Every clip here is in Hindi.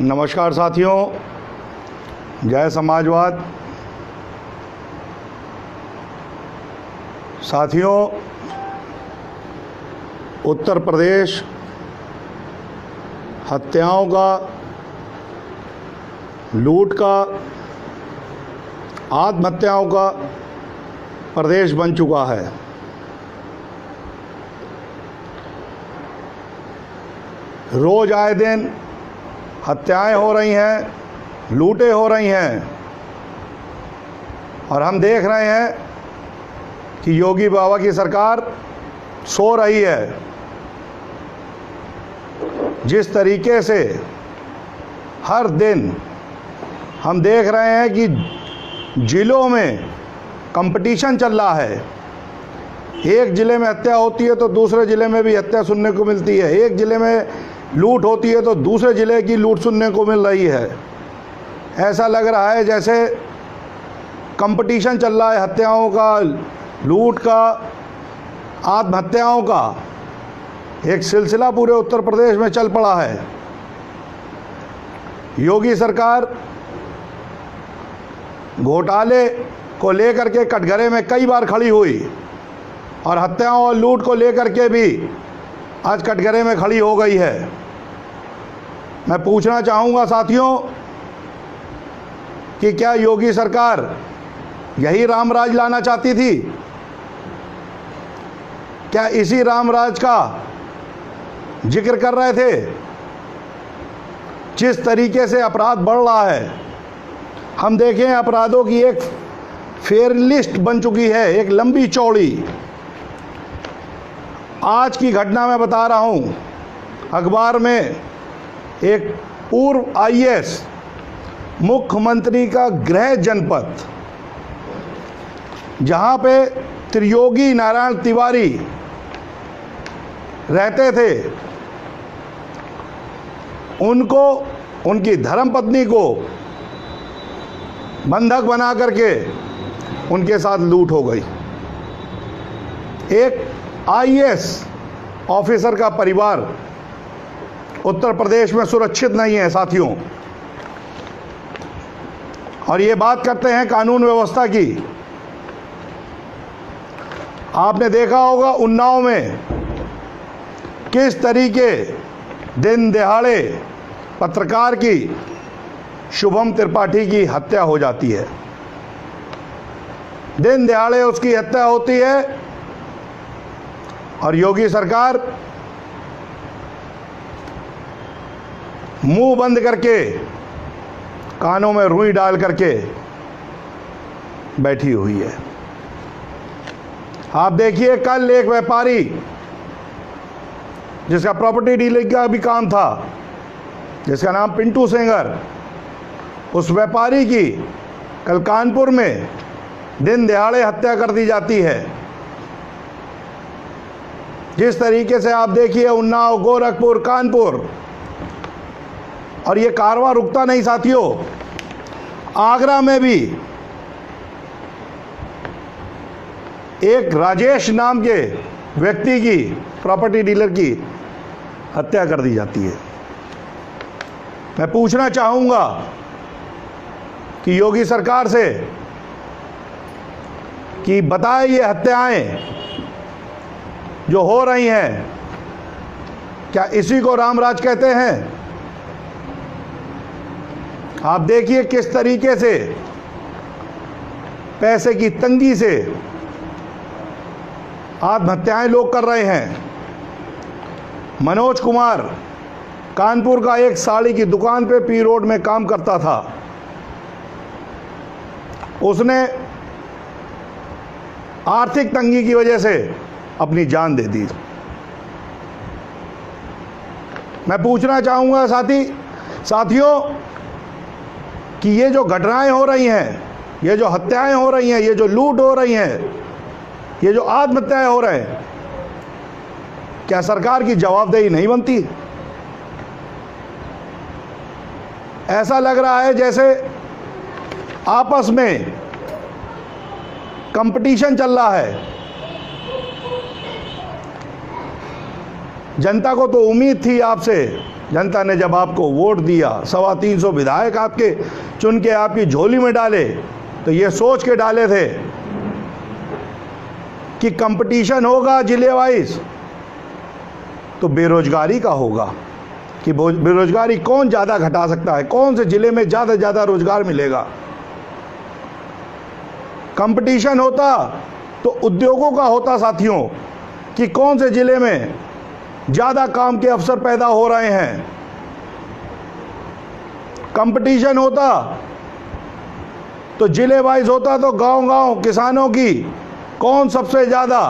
नमस्कार साथियों, जय समाजवाद। साथियों, उत्तर प्रदेश हत्याओं का, लूट का, आत्महत्याओं का प्रदेश बन चुका है। रोज आए दिन हत्याएं हो रही हैं, लूटें हो रही हैं और हम देख रहे हैं कि योगी बाबा की सरकार सो रही है। जिस तरीके से हर दिन हम देख रहे हैं कि जिलों में कंपटीशन चल रहा है। एक ज़िले में हत्या होती है तो दूसरे ज़िले में भी हत्या सुनने को मिलती है। एक ज़िले में लूट होती है तो दूसरे ज़िले की लूट सुनने को मिल रही है। ऐसा लग रहा है जैसे कंपटीशन चल रहा है हत्याओं का, लूट का, आत्महत्याओं का। एक सिलसिला पूरे उत्तर प्रदेश में चल पड़ा है। योगी सरकार घोटाले को लेकर के कटघरे में कई बार खड़ी हुई और हत्याओं और लूट को लेकर के भी आज कटघरे में खड़ी हो गई है। मैं पूछना चाहूँगा साथियों कि क्या योगी सरकार यही रामराज लाना चाहती थी? क्या इसी रामराज का जिक्र कर रहे थे? जिस तरीके से अपराध बढ़ रहा है, हम देखें अपराधों की एक फेयर लिस्ट बन चुकी है, एक लंबी चौड़ी। आज की घटना मैं बता रहा हूँ, अखबार में एक पूर्व आईएएस मुख्यमंत्री का गृह जनपद, जहाँ पे त्रियोगी नारायण तिवारी रहते थे, उनको, उनकी धर्मपत्नी को बंधक बना करके उनके साथ लूट हो गई। एक आईएएस ऑफिसर का परिवार उत्तर प्रदेश में सुरक्षित नहीं है साथियों। और ये बात करते हैं कानून व्यवस्था की। आपने देखा होगा उन्नाव में किस तरीके दिन दिहाड़े पत्रकार की, शुभम त्रिपाठी की हत्या हो जाती है। दिन दिहाड़े उसकी हत्या होती है और योगी सरकार मुंह बंद करके, कानों में रुई डाल करके बैठी हुई है। आप देखिए, कल एक व्यापारी जिसका प्रॉपर्टी डीलिंग का भी काम था, जिसका नाम पिंटू सेंगर, उस व्यापारी की कल कानपुर में दिन दिहाड़े हत्या कर दी जाती है। जिस तरीके से आप देखिए उन्नाव, गोरखपुर, कानपुर, और ये कारवां रुकता नहीं साथियों। आगरा में भी एक राजेश नाम के व्यक्ति की, प्रॉपर्टी डीलर की हत्या कर दी जाती है। मैं पूछना चाहूँगा कि योगी सरकार से कि बताए ये हत्याएं जो हो रही हैं, क्या इसी को रामराज कहते हैं? आप देखिए किस तरीके से पैसे की तंगी से आत्महत्याएं लोग कर रहे हैं। मनोज कुमार कानपुर का एक साड़ी की दुकान पे पी रोड में काम करता था। उसने आर्थिक तंगी की वजह से अपनी जान दे दी। मैं पूछना चाहूँगा साथियों कि ये जो घटनाएं हो रही हैं, ये जो हत्याएं हो रही हैं, ये जो लूट हो रही हैं, ये जो आत्महत्याएं हो रहे हैं, क्या सरकार की जवाबदेही नहीं बनती? ऐसा लग रहा है जैसे आपस में कंपटीशन चल रहा है। जनता को तो उम्मीद थी आपसे जनता ने जब आपको वोट दिया, 325 विधायक आपके चुन के आपकी झोली में डाले, तो ये सोच के डाले थे कि कंपटीशन होगा जिले वाइज, तो बेरोजगारी का होगा कि बेरोजगारी कौन ज़्यादा घटा सकता है, कौन से ज़िले में ज़्यादा से ज़्यादा रोजगार मिलेगा। कंपटीशन होता तो उद्योगों का होता साथियों, कि कौन से ज़िले में ज़्यादा काम के अवसर पैदा हो रहे हैं। कंपटीशन होता तो ज़िले वाइज होता, तो गांव-गांव किसानों की कौन सबसे ज़्यादा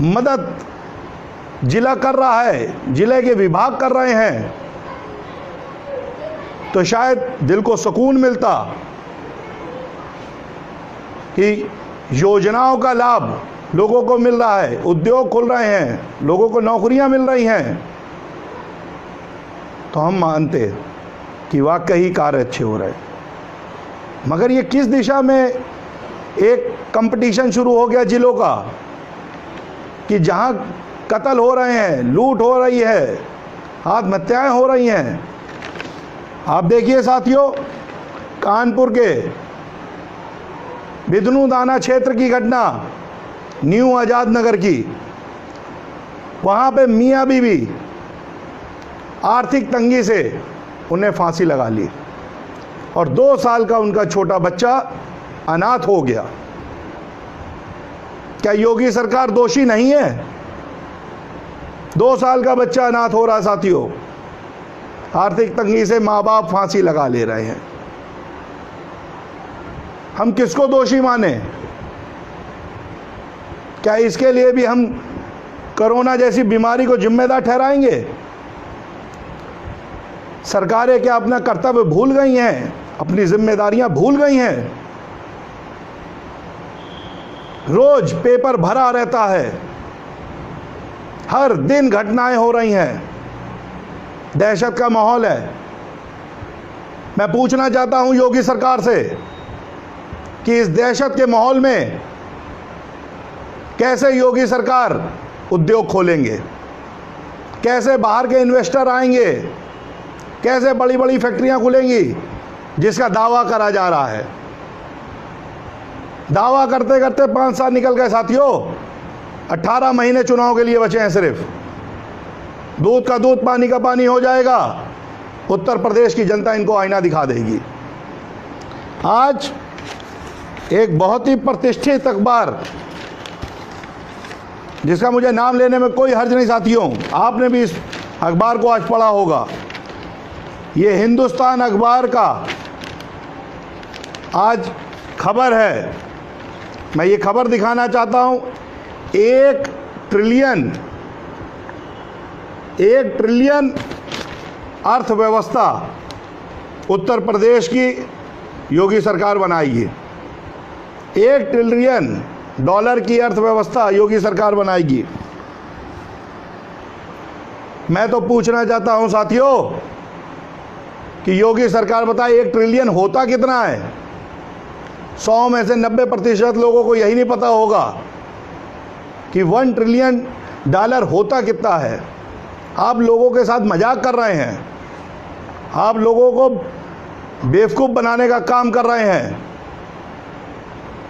मदद जिला कर रहा है, जिले के विभाग कर रहे हैं, तो शायद दिल को सुकून मिलता कि योजनाओं का लाभ लोगों को मिल रहा है, उद्योग खुल रहे हैं, लोगों को नौकरियां मिल रही हैं, तो हम मानते कि वाकई कार्य अच्छे हो रहे। मगर ये किस दिशा में एक कंपटीशन शुरू हो गया जिलों का, कि जहां कत्ल हो रहे हैं, लूट हो रही है, आत्महत्याएं हो रही हैं। आप देखिए साथियों, कानपुर के बिदनू दाना क्षेत्र की घटना, न्यू आज़ाद नगर की, वहाँ पे मियाँ बीवी आर्थिक तंगी से उन्हें फांसी लगा ली और 2 साल का उनका छोटा बच्चा अनाथ हो गया। क्या योगी सरकार दोषी नहीं है? 2 साल का बच्चा अनाथ हो रहा साथियों, आर्थिक तंगी से माँ बाप फांसी लगा ले रहे हैं। हम किसको दोषी माने? क्या इसके लिए भी हम कोरोना जैसी बीमारी को जिम्मेदार ठहराएंगे? सरकारें क्या अपना कर्तव्य भूल गई हैं, अपनी जिम्मेदारियां भूल गई हैं? रोज पेपर भरा रहता है, हर दिन घटनाएं हो रही हैं, दहशत का माहौल है। मैं पूछना चाहता हूं योगी सरकार से कि इस दहशत के माहौल में कैसे योगी सरकार उद्योग खोलेंगे, कैसे बाहर के इन्वेस्टर आएंगे, कैसे बड़ी बड़ी फैक्ट्रियां खुलेंगी जिसका दावा करा जा रहा है। दावा करते करते 5 साल निकल गए साथियों, 18 महीने चुनाव के लिए बचे हैं सिर्फ। दूध का दूध पानी का पानी हो जाएगा, उत्तर प्रदेश की जनता इनको आईना दिखा देगी। आज एक बहुत ही प्रतिष्ठित अखबार, जिसका मुझे नाम लेने में कोई हर्ज नहीं साथियों, आपने भी इस अखबार को आज पढ़ा होगा, ये हिंदुस्तान अखबार का आज खबर है। मैं ये खबर दिखाना चाहता हूं, 1 ट्रिलियन अर्थव्यवस्था उत्तर प्रदेश की योगी सरकार बनाएगी। 1 ट्रिलियन डॉलर की अर्थव्यवस्था योगी सरकार बनाएगी। मैं तो पूछना चाहता हूं साथियों कि योगी सरकार बताए 1 ट्रिलियन होता कितना है? 100 में से 90% लोगों को यही नहीं पता होगा कि 1 ट्रिलियन डॉलर होता कितना है। आप लोगों के साथ मजाक कर रहे हैं, आप लोगों को बेवकूफ़ बनाने का काम कर रहे हैं।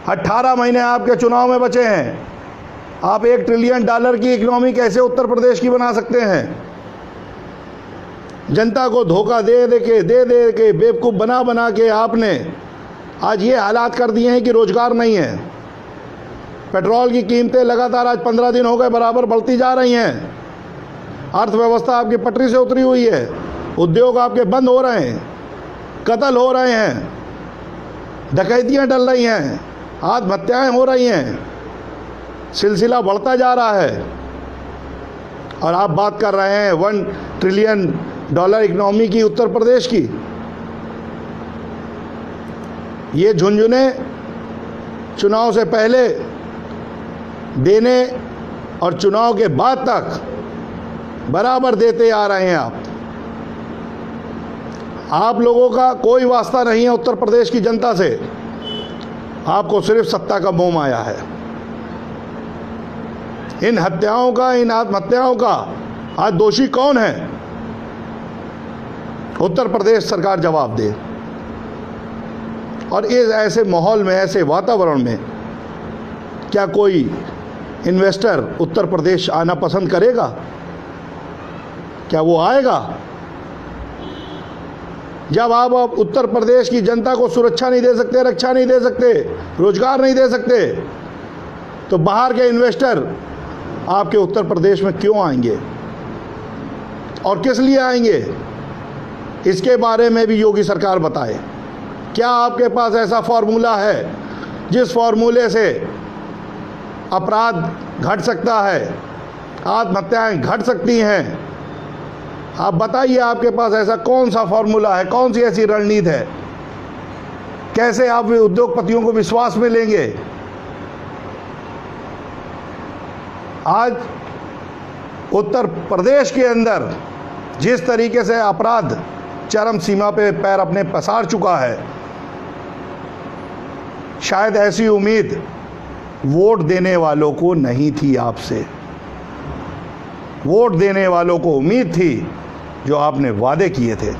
18 महीने आपके चुनाव में बचे हैं, आप 1 ट्रिलियन डॉलर की इकोनॉमी कैसे उत्तर प्रदेश की बना सकते हैं? जनता को धोखा दे के बेवकूफ़ बना के आपने आज ये हालात कर दिए हैं कि रोजगार नहीं है। पेट्रोल की कीमतें लगातार आज 15 दिन हो गए बराबर बढ़ती जा रही हैं। अर्थव्यवस्था आपकी पटरी से उतरी हुई है, उद्योग आपके बंद हो रहे हैं, कत्ल हो रहे हैं, डकैतियां डल रही हैं, आत्महत्याएं हो रही हैं, सिलसिला बढ़ता जा रहा है। और आप बात कर रहे हैं 1 ट्रिलियन डॉलर इकोनॉमी की उत्तर प्रदेश की। ये झुंझुने चुनाव से पहले देने और चुनाव के बाद तक बराबर देते आ रहे हैं। आप लोगों का कोई वास्ता नहीं है उत्तर प्रदेश की जनता से, आपको सिर्फ सत्ता का मोह माया है। इन हत्याओं का, इन आत्महत्याओं का आज दोषी कौन है? उत्तर प्रदेश सरकार जवाब दे। और इस ऐसे माहौल में, ऐसे वातावरण में क्या कोई इन्वेस्टर उत्तर प्रदेश आना पसंद करेगा? क्या वो आएगा? जब आप उत्तर प्रदेश की जनता को सुरक्षा नहीं दे सकते, रक्षा नहीं दे सकते, रोजगार नहीं दे सकते, तो बाहर के इन्वेस्टर आपके उत्तर प्रदेश में क्यों आएंगे और किस लिए आएंगे? इसके बारे में भी योगी सरकार बताए। क्या आपके पास ऐसा फॉर्मूला है जिस फॉर्मूले से अपराध घट सकता है, आत्महत्याएं घट सकती हैं? आप बताइए, आपके पास ऐसा कौन सा फॉर्मूला है, कौन सी ऐसी रणनीति है? कैसे आप उद्योगपतियों को विश्वास में लेंगे? आज उत्तर प्रदेश के अंदर जिस तरीके से अपराध चरम सीमा पे पैर अपने पसार चुका है, शायद ऐसी उम्मीद वोट देने वालों को नहीं थी आपसे। वोट देने वालों को उम्मीद थी जो आपने वादे किए थे।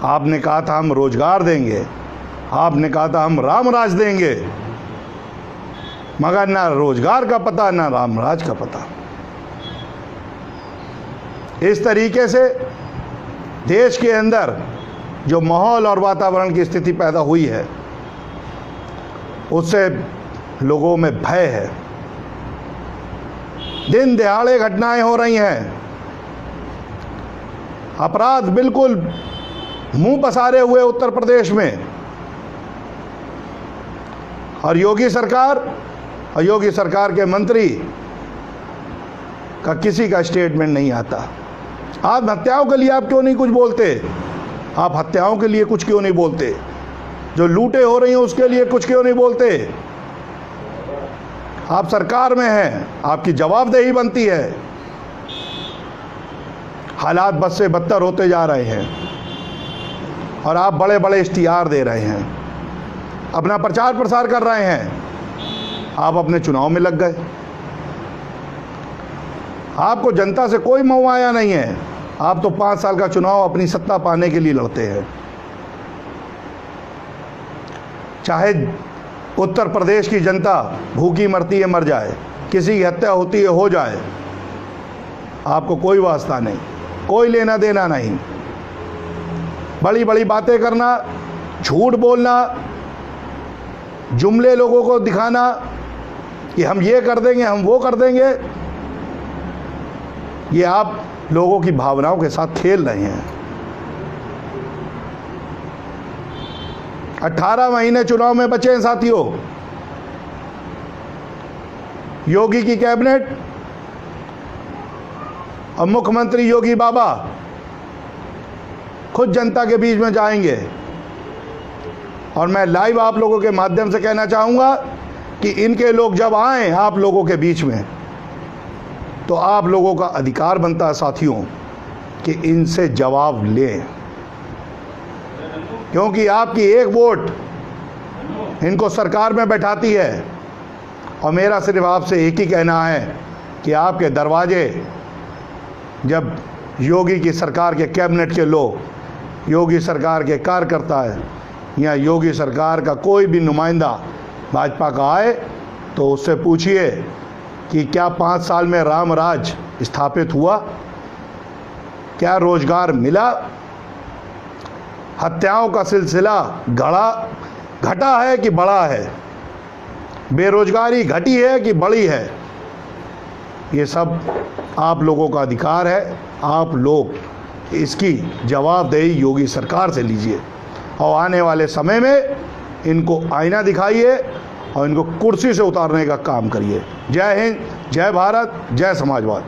आपने कहा था हम रोजगार देंगे, आपने कहा था हम रामराज देंगे, मगर ना रोजगार का पता, ना रामराज का पता। इस तरीके से देश के अंदर जो माहौल और वातावरण की स्थिति पैदा हुई है, उससे लोगों में भय है। दिन दहाड़े घटनाएं हो रही हैं, अपराध बिल्कुल मुंह पसारे हुए उत्तर प्रदेश में, और योगी सरकार के मंत्री का किसी का स्टेटमेंट नहीं आता। आत्महत्याओं के लिए आप क्यों नहीं कुछ बोलते? आप हत्याओं के लिए कुछ क्यों नहीं बोलते? जो लूटें हो रही हैं उसके लिए कुछ क्यों नहीं बोलते? आप सरकार में हैं, आपकी जवाबदेही बनती है। हालात बद से बदतर होते जा रहे हैं और आप बड़े बड़े इश्तिहार दे रहे हैं, अपना प्रचार प्रसार कर रहे हैं। आप अपने चुनाव में लग गए। आपको जनता से कोई मौआया नहीं है। आप तो 5 साल का चुनाव अपनी सत्ता पाने के लिए लड़ते हैं। चाहे उत्तर प्रदेश की जनता भूखी मरती है, मर जाए, किसी की हत्या होती है, हो जाए, आपको कोई वास्ता नहीं, कोई लेना देना नहीं। बड़ी बड़ी बातें करना, झूठ बोलना, जुमले लोगों को दिखाना कि हम ये कर देंगे, हम वो कर देंगे, ये आप लोगों की भावनाओं के साथ खेल रहे हैं। 18 महीने चुनाव में बचे हैं साथियों। योगी की कैबिनेट और मुख्यमंत्री योगी बाबा खुद जनता के बीच में जाएंगे, और मैं लाइव आप लोगों के माध्यम से कहना चाहूँगा कि इनके लोग जब आएँ आप लोगों के बीच में, तो आप लोगों का अधिकार बनता है साथियों कि इनसे जवाब लें, क्योंकि आपकी एक वोट इनको सरकार में बैठाती है। और मेरा सिर्फ आपसे एक ही कहना है कि आपके दरवाजे जब योगी की सरकार के कैबिनेट के लोग, योगी सरकार के कार्यकर्ता है या योगी सरकार का कोई भी नुमाइंदा भाजपा का आए, तो उससे पूछिए कि क्या 5 साल में रामराज स्थापित हुआ? क्या रोजगार मिला? हत्याओं का सिलसिला घटा है कि बढ़ा है? बेरोजगारी घटी है कि बढ़ी है? ये सब आप लोगों का अधिकार है। आप लोग इसकी जवाबदेही योगी सरकार से लीजिए और आने वाले समय में इनको आईना दिखाइए और इनको कुर्सी से उतारने का काम करिए। जय हिंद, जय भारत, जय समाजवाद।